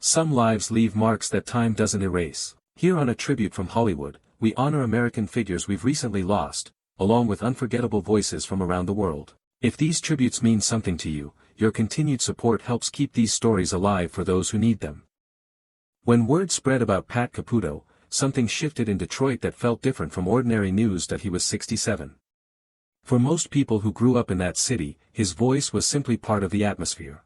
Some lives leave marks that time doesn't erase. Here on A Tribute from Hollywood, we honor American figures we've recently lost, along with unforgettable voices from around the world. If these tributes mean something to you, your continued support helps keep these stories alive for those who need them. When word spread about Pat Caputo, something shifted in Detroit that felt different from ordinary news that he was 67. For most people who grew up in that city, his voice was simply part of the atmosphere.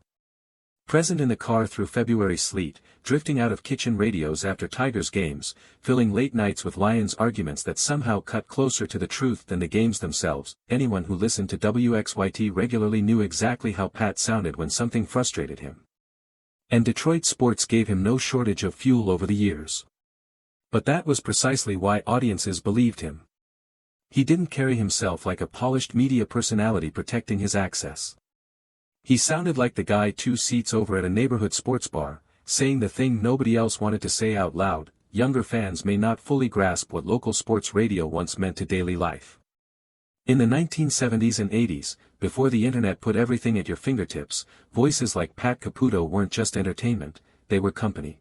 Present in the car through February sleet, drifting out of kitchen radios after Tigers games, filling late nights with Lions arguments that somehow cut closer to the truth than the games themselves, anyone who listened to WXYT regularly knew exactly how Pat sounded when something frustrated him. And Detroit sports gave him no shortage of fuel over the years. But that was precisely why audiences believed him. He didn't carry himself like a polished media personality protecting his access. He sounded like the guy 2 seats over at a neighborhood sports bar, saying the thing nobody else wanted to say out loud. Younger fans may not fully grasp what local sports radio once meant to daily life. In the 1970s and 80s, before the internet put everything at your fingertips, voices like Pat Caputo weren't just entertainment, they were company.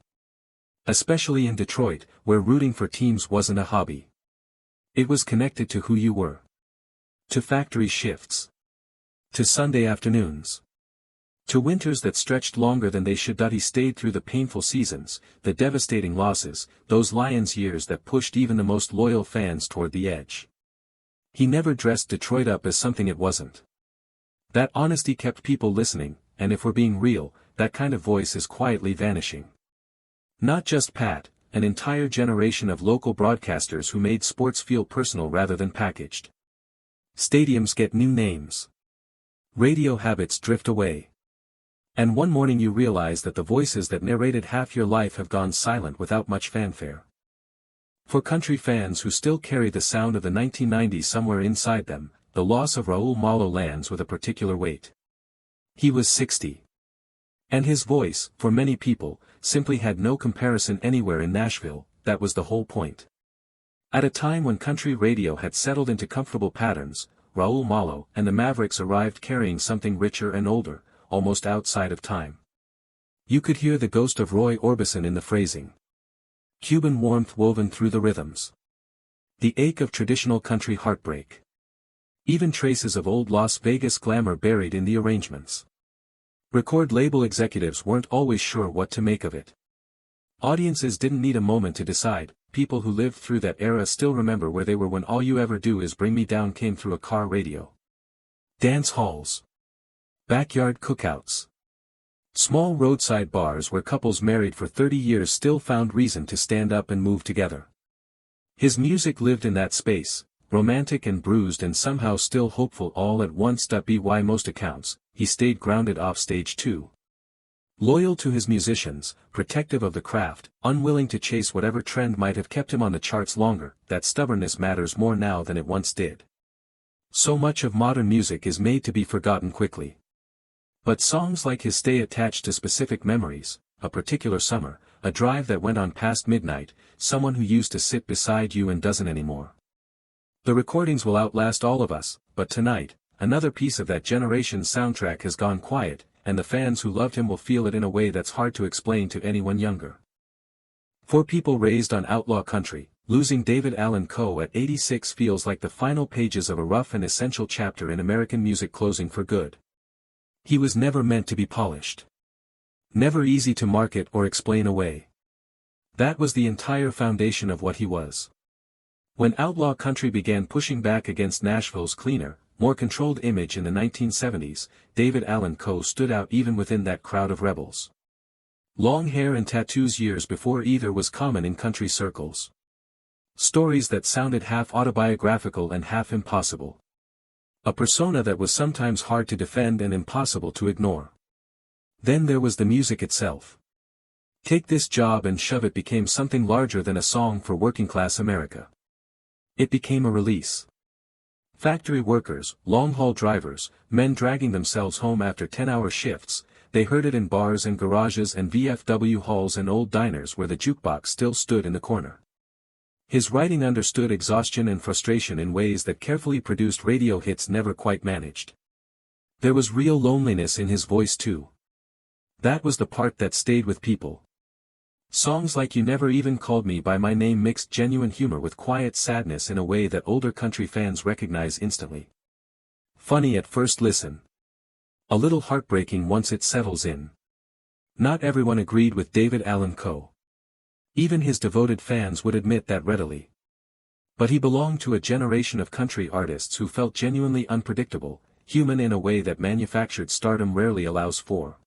Especially in Detroit, where rooting for teams wasn't a hobby. It was connected to who you were. To factory shifts. To Sunday afternoons. To winters that stretched longer than they should. He stayed through the painful seasons, the devastating losses, those Lions years that pushed even the most loyal fans toward the edge. He never dressed Detroit up as something it wasn't. That honesty kept people listening, and if we're being real, that kind of voice is quietly vanishing. Not just Pat, an entire generation of local broadcasters who made sports feel personal rather than packaged. Stadiums get new names. Radio habits drift away. And one morning you realize that the voices that narrated half your life have gone silent without much fanfare. For country fans who still carry the sound of the 1990s somewhere inside them, the loss of Raul Malo lands with a particular weight. He was 60. And his voice, for many people, simply had no comparison anywhere in Nashville. That was the whole point. At a time when country radio had settled into comfortable patterns, Raul Malo and the Mavericks arrived carrying something richer and older, almost outside of time. You could hear the ghost of Roy Orbison in the phrasing. Cuban warmth woven through the rhythms. The ache of traditional country heartbreak. Even traces of old Las Vegas glamour buried in the arrangements. Record label executives weren't always sure what to make of it. Audiences didn't need a moment to decide. People who lived through that era still remember where they were when All You Ever Do Is Bring Me Down came through a car radio. Dance halls. Backyard cookouts. Small roadside bars where couples married for 30 years still found reason to stand up and move together. His music lived in that space, romantic and bruised and somehow still hopeful all at once. By most accounts, he stayed grounded off stage too. Loyal to his musicians, protective of the craft, unwilling to chase whatever trend might have kept him on the charts longer. That stubbornness matters more now than it once did. So much of modern music is made to be forgotten quickly. But songs like his stay attached to specific memories, a particular summer, a drive that went on past midnight, someone who used to sit beside you and doesn't anymore. The recordings will outlast all of us, but tonight, another piece of that generation's soundtrack has gone quiet, and the fans who loved him will feel it in a way that's hard to explain to anyone younger. For people raised on outlaw country, losing David Allan Coe at 86 feels like the final pages of a rough and essential chapter in American music closing for good. He was never meant to be polished. Never easy to market or explain away. That was the entire foundation of what he was. When outlaw country began pushing back against Nashville's cleaner, more controlled image in the 1970s, David Allan Coe stood out even within that crowd of rebels. Long hair and tattoos years before either was common in country circles. Stories that sounded half autobiographical and half impossible. A persona that was sometimes hard to defend and impossible to ignore. Then there was the music itself. Take This Job and Shove It became something larger than a song for working-class America. It became a release. Factory workers, long-haul drivers, men dragging themselves home after 10-hour shifts, they heard it in bars and garages and VFW halls and old diners where the jukebox still stood in the corner. His writing understood exhaustion and frustration in ways that carefully produced radio hits never quite managed. There was real loneliness in his voice too. That was the part that stayed with people. Songs like You Never Even Called Me by My Name mixed genuine humor with quiet sadness in a way that older country fans recognize instantly. Funny at first listen. A little heartbreaking once it settles in. Not everyone agreed with David Allan Co. Even his devoted fans would admit that readily. But he belonged to a generation of country artists who felt genuinely unpredictable, human in a way that manufactured stardom rarely allows for.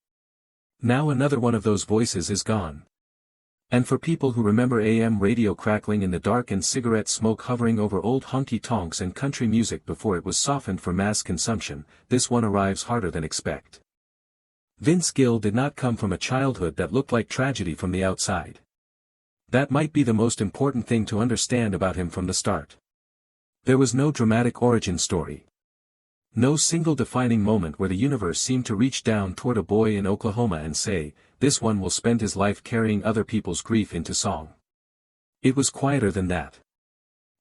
Now another one of those voices is gone. And for people who remember AM radio crackling in the dark and cigarette smoke hovering over old honky-tonks and country music before it was softened for mass consumption, this one arrives harder than expect. Vince Gill did not come from a childhood that looked like tragedy from the outside. That might be the most important thing to understand about him from the start. There was no dramatic origin story. No single defining moment where the universe seemed to reach down toward a boy in Oklahoma and say, this one will spend his life carrying other people's grief into song. It was quieter than that.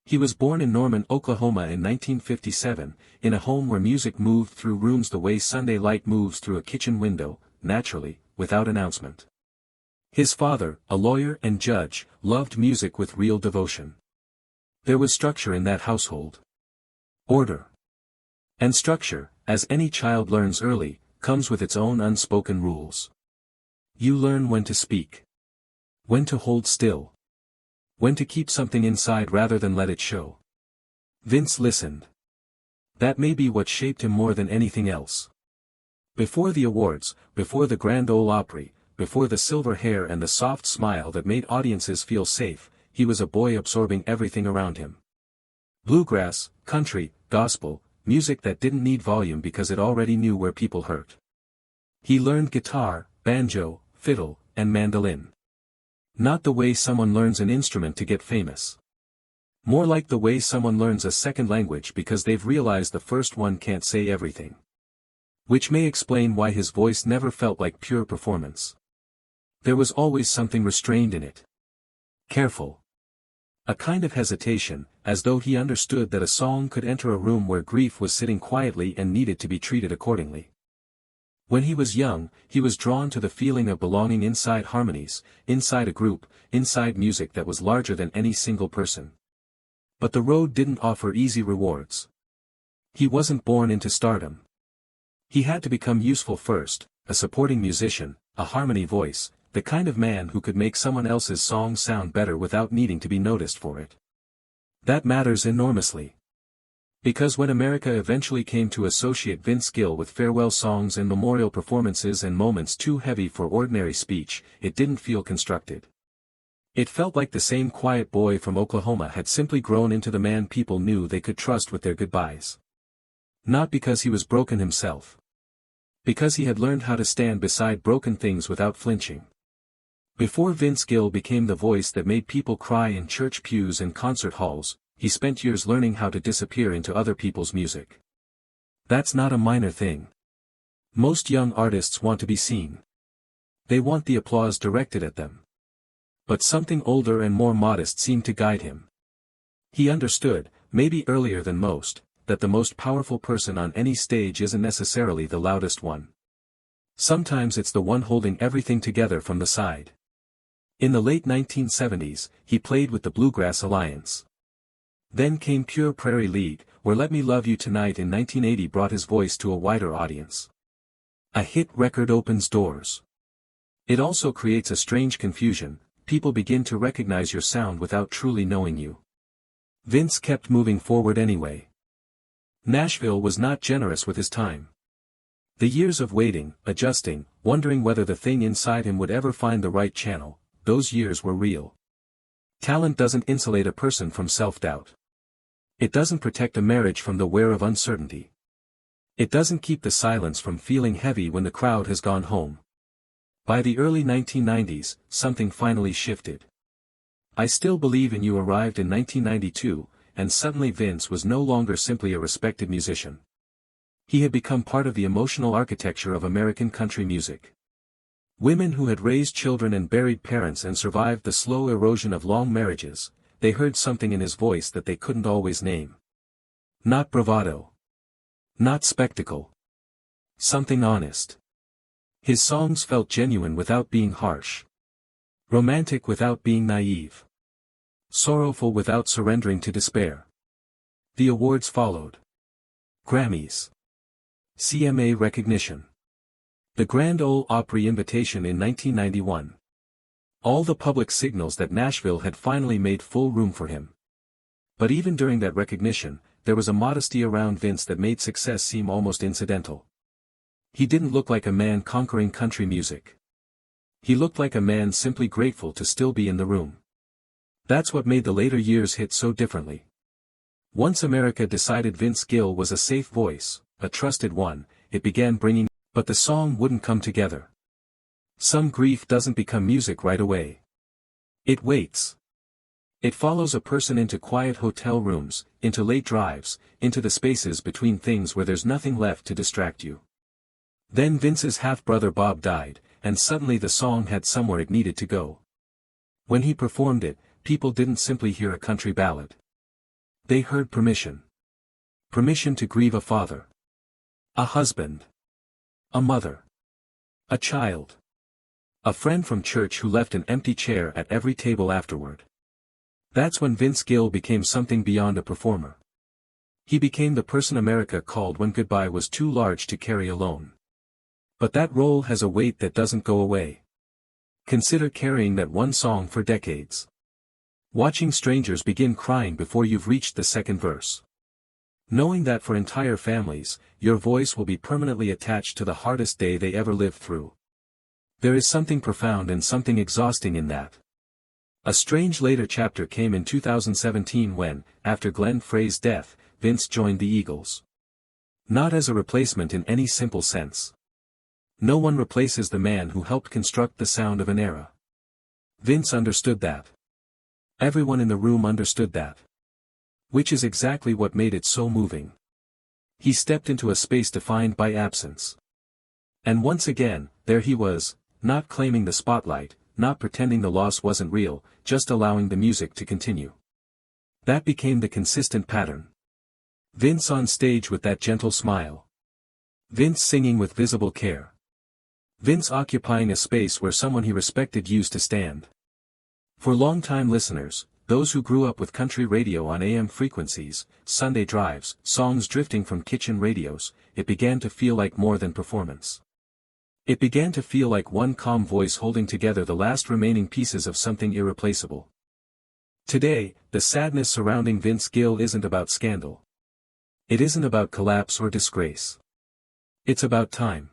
He was born in Norman, Oklahoma in 1957, in a home where music moved through rooms the way Sunday light moves through a kitchen window, naturally, without announcement. His father, a lawyer and judge, loved music with real devotion. There was structure in that household. Order. And structure, as any child learns early, comes with its own unspoken rules. You learn when to speak. When to hold still. When to keep something inside rather than let it show. Vince listened. That may be what shaped him more than anything else. Before the awards, before the Grand Ole Opry, before the silver hair and the soft smile that made audiences feel safe, he was a boy absorbing everything around him. Bluegrass, country, gospel, music that didn't need volume because it already knew where people hurt. He learned guitar, banjo, fiddle, and mandolin. Not the way someone learns an instrument to get famous. More like the way someone learns a second language because they've realized the first one can't say everything. Which may explain why his voice never felt like pure performance. There was always something restrained in it. Careful. A kind of hesitation, as though he understood that a song could enter a room where grief was sitting quietly and needed to be treated accordingly. When he was young, he was drawn to the feeling of belonging inside harmonies, inside a group, inside music that was larger than any single person. But the road didn't offer easy rewards. He wasn't born into stardom. He had to become useful first, a supporting musician, a harmony voice, the kind of man who could make someone else's song sound better without needing to be noticed for it. That matters enormously. Because when America eventually came to associate Vince Gill with farewell songs and memorial performances and moments too heavy for ordinary speech, it didn't feel constructed. It felt like the same quiet boy from Oklahoma had simply grown into the man people knew they could trust with their goodbyes. Not because he was broken himself. Because he had learned how to stand beside broken things without flinching. Before Vince Gill became the voice that made people cry in church pews and concert halls, he spent years learning how to disappear into other people's music. That's not a minor thing. Most young artists want to be seen. They want the applause directed at them. But something older and more modest seemed to guide him. He understood, maybe earlier than most, that the most powerful person on any stage isn't necessarily the loudest one. Sometimes it's the one holding everything together from the side. In the late 1970s, he played with the Bluegrass Alliance. Then came Pure Prairie League, where Let Me Love You Tonight in 1980 brought his voice to a wider audience. A hit record opens doors. It also creates a strange confusion. People begin to recognize your sound without truly knowing you. Vince kept moving forward anyway. Nashville was not generous with his time. The years of waiting, adjusting, wondering whether the thing inside him would ever find the right channel, those years were real. Talent doesn't insulate a person from self-doubt. It doesn't protect a marriage from the wear of uncertainty. It doesn't keep the silence from feeling heavy when the crowd has gone home. By the early 1990s, something finally shifted. I Still Believe in You arrived in 1992, and suddenly Vince was no longer simply a respected musician. He had become part of the emotional architecture of American country music. Women who had raised children and buried parents and survived the slow erosion of long marriages, they heard something in his voice that they couldn't always name. Not bravado. Not spectacle. Something honest. His songs felt genuine without being harsh. Romantic without being naive. Sorrowful without surrendering to despair. The awards followed. Grammys. CMA recognition. The Grand Ole Opry invitation in 1991. All the public signals that Nashville had finally made full room for him. But even during that recognition, there was a modesty around Vince that made success seem almost incidental. He didn't look like a man conquering country music. He looked like a man simply grateful to still be in the room. That's what made the later years hit so differently. Once America decided Vince Gill was a safe voice, a trusted one, it began bringing, but the song wouldn't come together. Some grief doesn't become music right away. It waits. It follows a person into quiet hotel rooms, into late drives, into the spaces between things where there's nothing left to distract you. Then Vince's half-brother Bob died, and suddenly the song had somewhere it needed to go. When he performed it, people didn't simply hear a country ballad. They heard permission. Permission to grieve a father. A husband. A mother. A child. A friend from church who left an empty chair at every table afterward. That's when Vince Gill became something beyond a performer. He became the person America called when goodbye was too large to carry alone. But that role has a weight that doesn't go away. Consider carrying that one song for decades. Watching strangers begin crying before you've reached the second verse. Knowing that for entire families, your voice will be permanently attached to the hardest day they ever lived through. There is something profound and something exhausting in that. A strange later chapter came in 2017 when, after Glenn Frey's death, Vince joined the Eagles. Not as a replacement in any simple sense. No one replaces the man who helped construct the sound of an era. Vince understood that. Everyone in the room understood that. Which is exactly what made it so moving. He stepped into a space defined by absence. And once again, there he was, not claiming the spotlight, not pretending the loss wasn't real, just allowing the music to continue. That became the consistent pattern. Vince on stage with that gentle smile. Vince singing with visible care. Vince occupying a space where someone he respected used to stand. For long-time listeners, those who grew up with country radio on AM frequencies, Sunday drives, songs drifting from kitchen radios, it began to feel like more than performance. It began to feel like one calm voice holding together the last remaining pieces of something irreplaceable. Today, the sadness surrounding Vince Gill isn't about scandal. It isn't about collapse or disgrace. It's about time.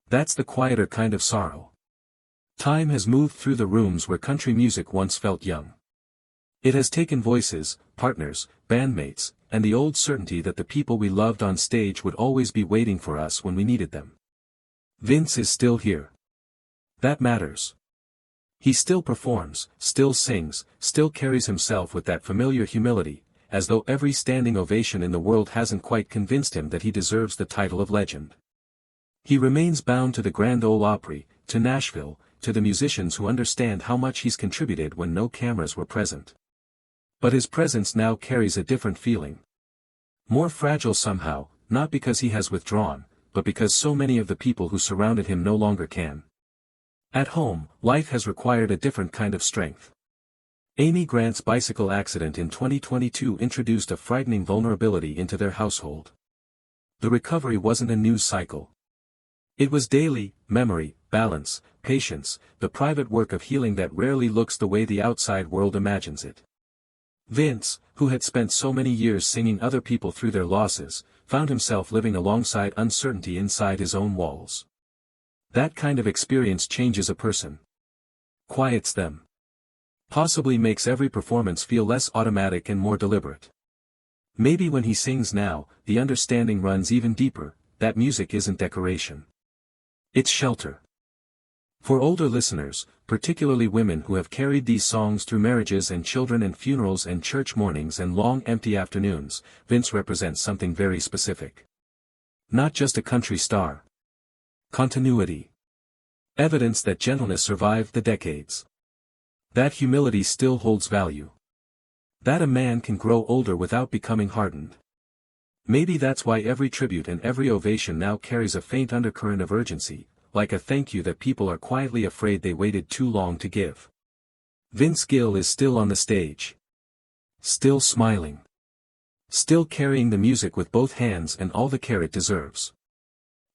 That's the quieter kind of sorrow. Time has moved through the rooms where country music once felt young. It has taken voices, partners, bandmates, and the old certainty that the people we loved on stage would always be waiting for us when we needed them. Vince is still here. That matters. He still performs, still sings, still carries himself with that familiar humility, as though every standing ovation in the world hasn't quite convinced him that he deserves the title of legend. He remains bound to the Grand Ole Opry, to Nashville, to the musicians who understand how much he's contributed when no cameras were present. But his presence now carries a different feeling. More fragile somehow, not because he has withdrawn, but because so many of the people who surrounded him no longer can. At home, life has required a different kind of strength. Amy Grant's bicycle accident in 2022 introduced a frightening vulnerability into their household. The recovery wasn't a news cycle. It was daily, memory, balance, patience, the private work of healing that rarely looks the way the outside world imagines it. Vince, who had spent so many years singing other people through their losses, found himself living alongside uncertainty inside his own walls. That kind of experience changes a person. Quiets them. Possibly makes every performance feel less automatic and more deliberate. Maybe when he sings now, the understanding runs even deeper, that music isn't decoration. It's shelter. For older listeners, particularly women who have carried these songs through marriages and children and funerals and church mornings and long empty afternoons, Vince represents something very specific. Not just a country star. Continuity. Evidence that gentleness survived the decades. That humility still holds value. That a man can grow older without becoming hardened. Maybe that's why every tribute and every ovation now carries a faint undercurrent of urgency, like a thank you that people are quietly afraid they waited too long to give. Vince Gill is still on the stage. Still smiling. Still carrying the music with both hands and all the care it deserves.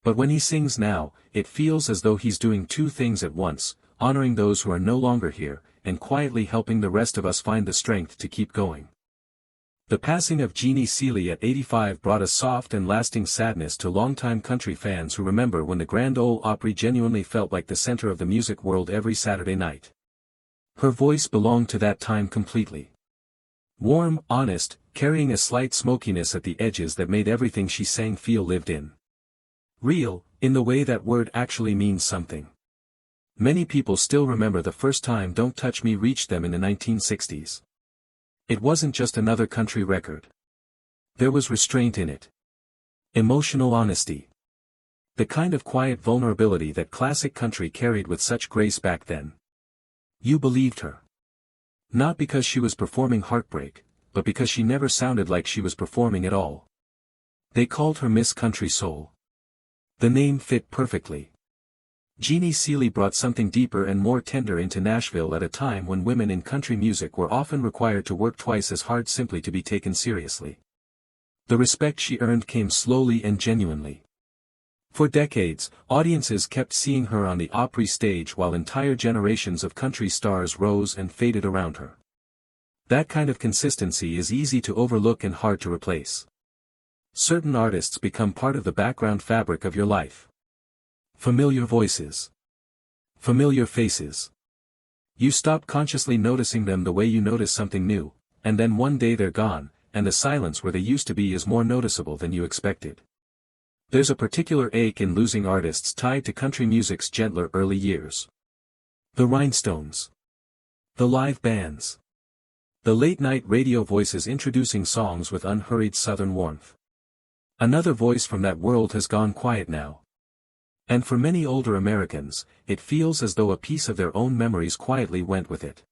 But when he sings now, it feels as though he's doing two things at once, honoring those who are no longer here, and quietly helping the rest of us find the strength to keep going. The passing of Jeannie Seely at 85 brought a soft and lasting sadness to longtime country fans who remember when the Grand Ole Opry genuinely felt like the center of the music world every Saturday night. Her voice belonged to that time completely. Warm, honest, carrying a slight smokiness at the edges that made everything she sang feel lived in. Real, in the way that word actually means something. Many people still remember the first time Don't Touch Me reached them in the 1960s. It wasn't just another country record. There was restraint in it. Emotional honesty. The kind of quiet vulnerability that classic country carried with such grace back then. You believed her. Not because she was performing heartbreak, but because she never sounded like she was performing at all. They called her Miss Country Soul. The name fit perfectly. Jeannie Seely brought something deeper and more tender into Nashville at a time when women in country music were often required to work twice as hard simply to be taken seriously. The respect she earned came slowly and genuinely. For decades, audiences kept seeing her on the Opry stage while entire generations of country stars rose and faded around her. That kind of consistency is easy to overlook and hard to replace. Certain artists become part of the background fabric of your life. Familiar voices. Familiar faces. You stop consciously noticing them the way you notice something new, and then one day they're gone, and the silence where they used to be is more noticeable than you expected. There's a particular ache in losing artists tied to country music's gentler early years. The rhinestones. The live bands. The late-night radio voices introducing songs with unhurried southern warmth. Another voice from that world has gone quiet now. And for many older Americans, it feels as though a piece of their own memories quietly went with it.